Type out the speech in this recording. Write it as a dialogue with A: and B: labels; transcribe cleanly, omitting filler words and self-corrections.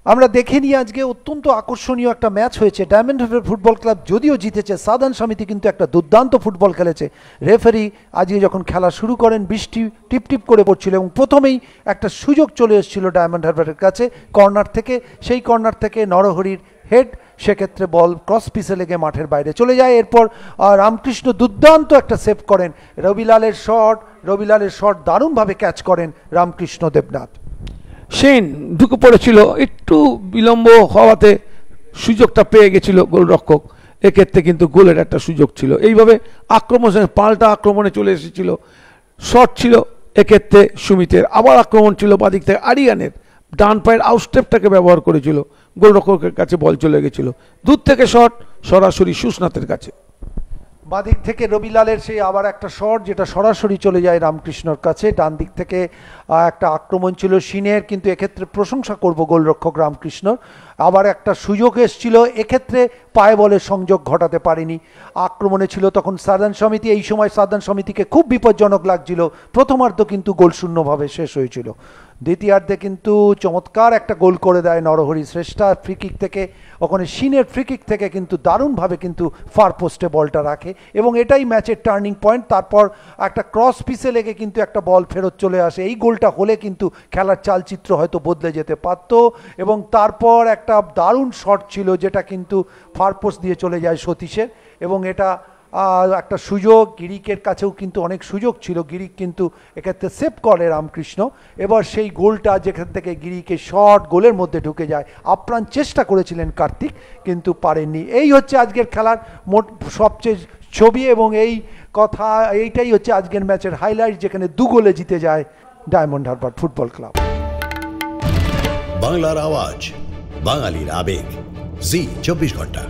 A: আমরা দেখে নিই আজকে অত্যন্ত আকর্ষণীয় একটা ম্যাচ হয়েছে। ডায়মন্ড হারবার ফুটবল ক্লাব যদিও জিতেছে, সাদার্ন সমিতি কিন্তু একটা দুর্দান্ত ফুটবল খেলেছে। রেফারি আজকে যখন খেলা শুরু করেন বৃষ্টি টিপ টিপ করে পড়ছিল এবং প্রথমেই একটা সুযোগ চলে এসেছিল ডায়মন্ড হারবারের কাছে কর্নার থেকে। সেই কর্নার থেকে নরহরির হেড, সেক্ষেত্রে বল ক্রস পিসে লেগে মাঠের বাইরে চলে যায়। এরপর রামকৃষ্ণ দুর্দান্ত একটা সেভ করেন, রবিলালের শট দারুণভাবে ক্যাচ করেন রামকৃষ্ণ দেবনাথ।
B: সেন ঢুকে পড়েছিল, একটু বিলম্ব হওয়াতে সুযোগটা পেয়ে গেছিল গোলরক্ষক, এক্ষেত্রে কিন্তু গোলের একটা সুযোগ ছিল। এইভাবে আক্রমণ পাল্টা আক্রমণে চলে এসেছিল, শট ছিল এক্ষেত্রে সুমিতের, আবার আক্রমণ ছিল বাদিক থেকে আরিয়ানের, ডান পায়ের আউটস্টেপটাকে ব্যবহার করেছিল, গোলরক্ষকের কাছে বল চলে গেছিল, দূর থেকে শট সরাসরি সুস্নাথের কাছে।
A: বাদিক থেকে রবিলালের সেই আবার একটা শট যেটা সরাসরি চলে যায় রামকৃষ্ণর কাছে। ডান দিক থেকে একটা আক্রমণ ছিল সিনের, কিন্তু এক্ষেত্রে প্রশংসা করব গোলরক্ষক রামকৃষ্ণর, আবার একটা সুযোগ এসেছিল, এক্ষেত্রে পায়ে বলের সংযোগ ঘটাতে পারেনি। আক্রমণে ছিল তখন সাদার্ন সমিতি, এই সময় সাদার্ন সমিতিকে খুব বিপজ্জনক লাগছিল। প্রথমার্ধ কিন্তু গোলশূন্যভাবে শেষ হয়েছিল। দ্বিতীয়ার্ধে কিন্তু চমৎকার একটা গোল করে দেয় নরহরি শ্রেষ্ঠা ফ্রিকিক থেকে, ওখানে সিনের ফ্রিকিক থেকে কিন্তু দারুণভাবে কিন্তু ফার পোস্টে বলটা রাখে এবং এটাই ম্যাচের টার্নিং পয়েন্ট। তারপর একটা ক্রস পিসে লেগে কিন্তু একটা বল ফেরত চলে আসে। এই গোলটা হলে কিন্তু খেলার চালচিত্র হয়তো বদলে যেতে পারত। এবং তারপর একটা দারুণ শট ছিল যেটা কিন্তু ফার পোস্ট দিয়ে চলে যায় সতীশের, এবং এটা একটা সুযোগ, গিরিকের কাছেও কিন্তু অনেক সুযোগ ছিল, গিরিক কিন্তু এক্ষেত্রে সেভ করে রামকৃষ্ণ। এবার সেই গোলটা যেখান থেকে গিরিকে শট গোলের মধ্যে ঢুকে যায়, আপ্রাণ চেষ্টা করেছিলেন কার্তিক কিন্তু পারেননি। এই হচ্ছে আজকের খেলার মোট সবচেয়ে ছবি এবং এইটাই হচ্ছে আজকের ম্যাচের হাইলাইট, যেখানে 2 গোলে জিতে যায় ডায়মন্ড হারবার ফুটবল ক্লাব।
C: বাংলার আওয়াজ, বাঙালির আবেগ, জি 24 ঘন্টা।